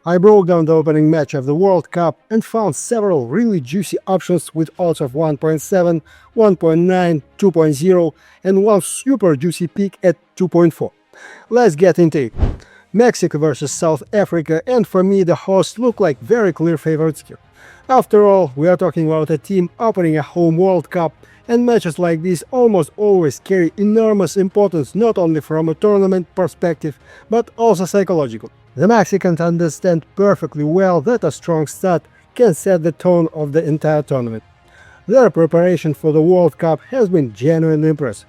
I broke down the opening match of the World Cup and found several really juicy options with odds of 1.7, 1.9, 2.0 and one super juicy pick at 2.4. Let's get into it. Mexico versus South Africa, and for me the hosts look like very clear favorites here. After all, we are talking about a team opening a home World Cup, and matches like this almost always carry enormous importance not only from a tournament perspective, but also psychological. The Mexicans understand perfectly well that a strong start can set the tone of the entire tournament. Their preparation for the World Cup has been genuinely impressive.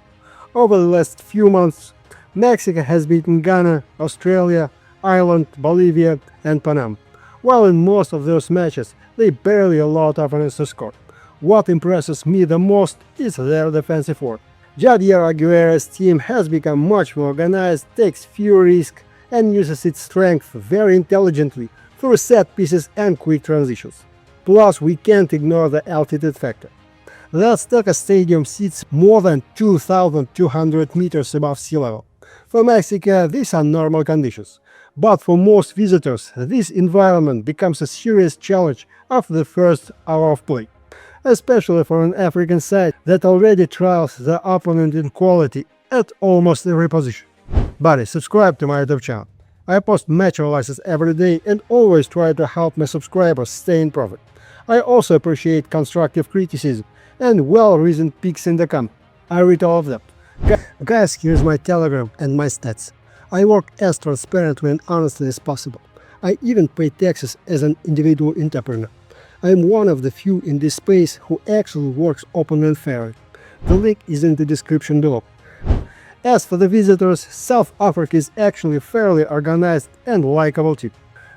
Over the last few months, Mexico has beaten Ghana, Australia, Ireland, Bolivia and Panama, while in most of those matches they barely allowed opponents to score. What impresses me the most is their defensive work. Javier Aguirre's team has become much more organized, takes few risks, and uses its strength very intelligently through set pieces and quick transitions. Plus, we can't ignore the altitude factor. The Azteca Stadium sits more than 2,200 meters above sea level. For Mexico, these are normal conditions, but for most visitors, this environment becomes a serious challenge after the first hour of play, especially for an African side that already trials the opponent in quality at almost every position. Buddy, subscribe to my YouTube channel. I post match analysis every day and always try to help my subscribers stay in profit. I also appreciate constructive criticism and well-reasoned picks in the comments. I read all of them. Guys, here's my Telegram and my stats. I work as transparently and honestly as possible. I even pay taxes as an individual entrepreneur. I am one of the few in this space who actually works openly and fairly. The link is in the description below. As for the visitors, South Africa is actually fairly organized and likable team.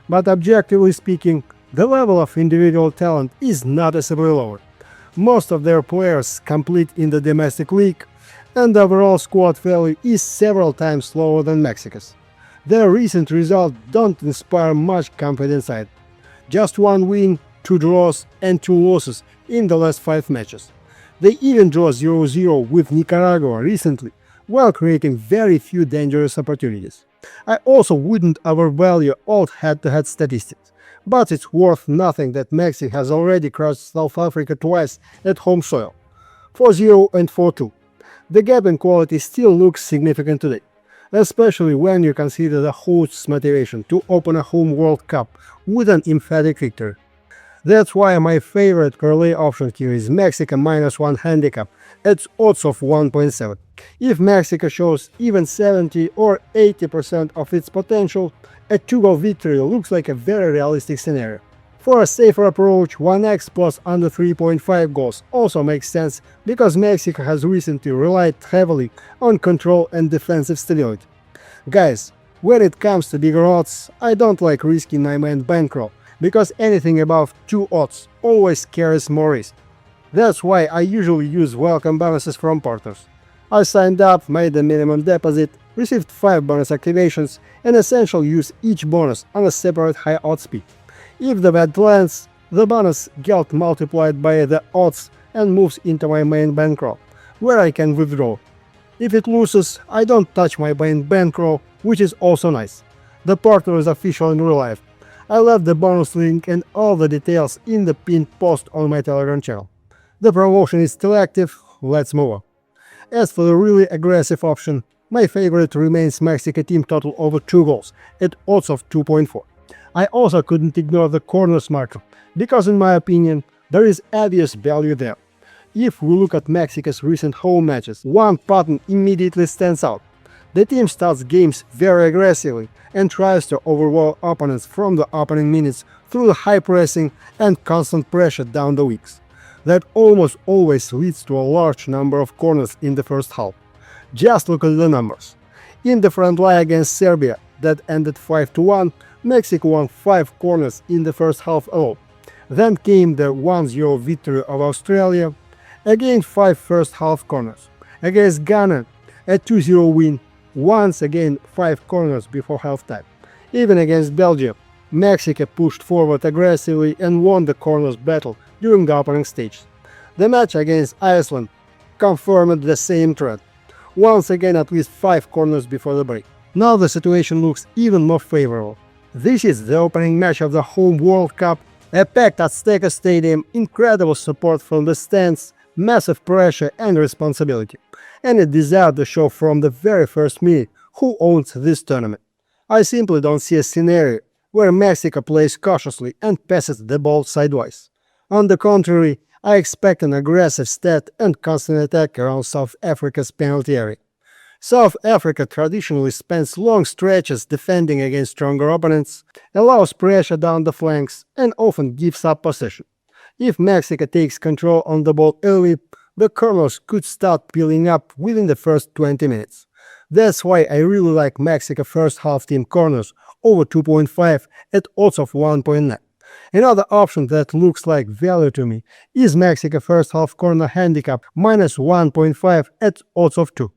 But objectively speaking, the level of individual talent is noticeably lower. Most of their players compete in the domestic league, and the overall squad value is several times lower than Mexico's. Their recent results don't inspire much confidence either. Just one win, 2 draws and 2 losses in the last 5 matches. They even drew 0-0 with Nicaragua recently, while creating very few dangerous opportunities. I also wouldn't overvalue old head-to-head statistics, but it's worth nothing that Mexico has already crossed South Africa twice at home soil, 4-0 and 4-2. The gap in quality still looks significant today, especially when you consider the host's motivation to open a home World Cup with an emphatic victory. That's why my favorite parlay option here is Mexico -1 handicap at odds of 1.7. If Mexico shows even 70 or 80% of its potential, a 2-goal victory looks like a very realistic scenario. For a safer approach, 1x plus under 3.5 goals also makes sense because Mexico has recently relied heavily on control and defensive stability. Guys, when it comes to bigger odds, I don't like risking my main bankroll, because anything above 2 odds always carries more risk. That's why I usually use welcome bonuses from partners. I signed up, made a minimum deposit, received 5 bonus activations, and essentially use each bonus on a separate high odds pick. If the bet lands, the bonus gets multiplied by the odds and moves into my main bankroll, where I can withdraw. If it loses, I don't touch my main bankroll, which is also nice. The partner is official in real life. I left the bonus link and all the details in the pinned post on my Telegram channel. The promotion is still active, let's move on. As for the really aggressive option, my favorite remains Mexico team total over 2 goals at odds of 2.4. I also couldn't ignore the corners marker, because in my opinion, there is obvious value there. If we look at Mexico's recent home matches, one pattern immediately stands out. The team starts games very aggressively and tries to overwhelm opponents from the opening minutes through the high pressing and constant pressure down the wings. That almost always leads to a large number of corners in the first half. Just look at the numbers. In the front leg against Serbia, that ended 5-1, Mexico won 5 corners in the first half alone. Then came the 1-0 victory of Australia, again 5 first half corners. Against Ghana, a 2-0 win, once again 5 corners before halftime. Even against Belgium, Mexico pushed forward aggressively and won the corners battle during the opening stage. The match against Iceland confirmed the same trend. Once again at least 5 corners before the break. Now the situation looks even more favorable. This is the opening match of the home World Cup, a packed Azteca Stadium, incredible support from the stands, massive pressure and responsibility, and it deserved the show from the very first minute who owns this tournament. I simply don't see a scenario where Mexico plays cautiously and passes the ball sideways. On the contrary, I expect an aggressive stat and constant attack around South Africa's penalty area. South Africa traditionally spends long stretches defending against stronger opponents, allows pressure down the flanks, and often gives up possession. If Mexico takes control on the ball early, the corners could start peeling up within the first 20 minutes. That's why I really like Mexico first half team corners over 2.5 at odds of 1.9. Another option that looks like value to me is Mexico first half corner handicap minus 1.5 at odds of 2.